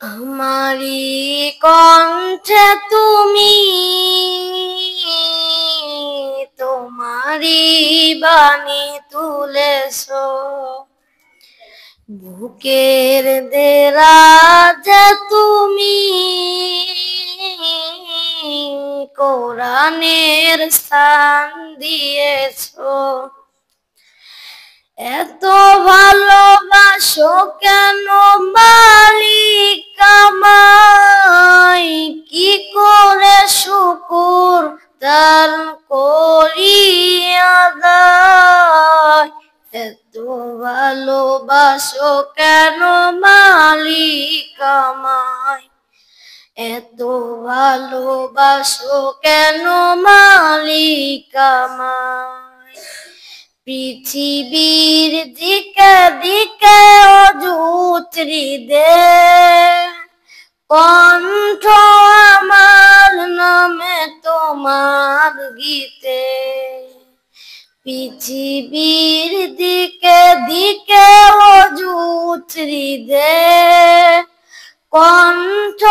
আমারি কণ্ঠে তুমি তোমারি বাণী তুলেছো, বুকের দেরাজে তুমি কোরআনের স্থান দিয়েছো। এত ভালোবাসো কেন মালিক আমায়, কি করে শুকুর তার করি আদায়। এত ভালোবাসো কেন মালিক আমায়, এত ভালোবাসো কেন মালিক আমায়। পৃথিবীর দিকে দিকে অযুত হৃদয়ে কণ্ঠ আমার নামে তোমার গীতে। পৃথিবীর দিকে দিকে অযুত হৃদয়ে কণ্ঠ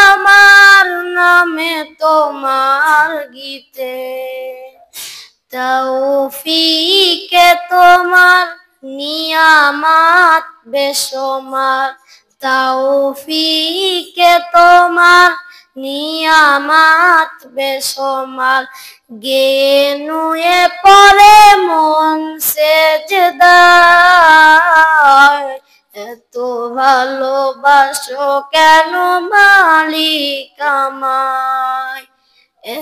আমার নামে তোমার গীতে। তৌফিকে তোমার নিয়ামত বেশুমার, তৌফিকে তোমার নিয়ামত বেশুমার। গেয়ে নুয়ে পড়ে মন সেজদায়, এত ভালোবাসো কেন মালিক আমায়,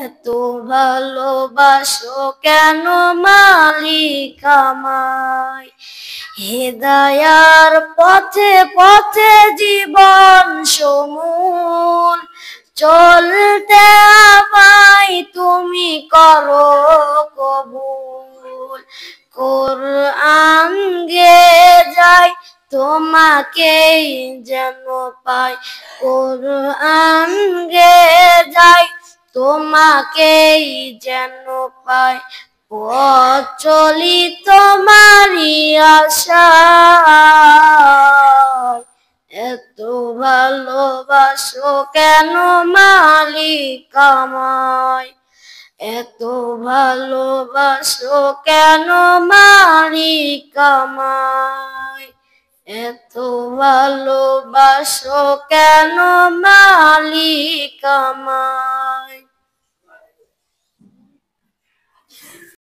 এত ভালোবাসো কেন মালিক আমায়। হেদায়ার পথে পথে জীবন সমূল চলতে আমায় তুমি করো কবুল। কোরআন গে যাই তোমাকেই যেন পাই, কোরআন গে যাই তোমাকেই যেন পাই। পথ চলি তোমারই আশায়, এত ভালোবাসো কেন মালিক আমায়, এত ভালোবাসো কেন মালিক আমায়, এত ভালোবাসো কেন মালিক আমায়।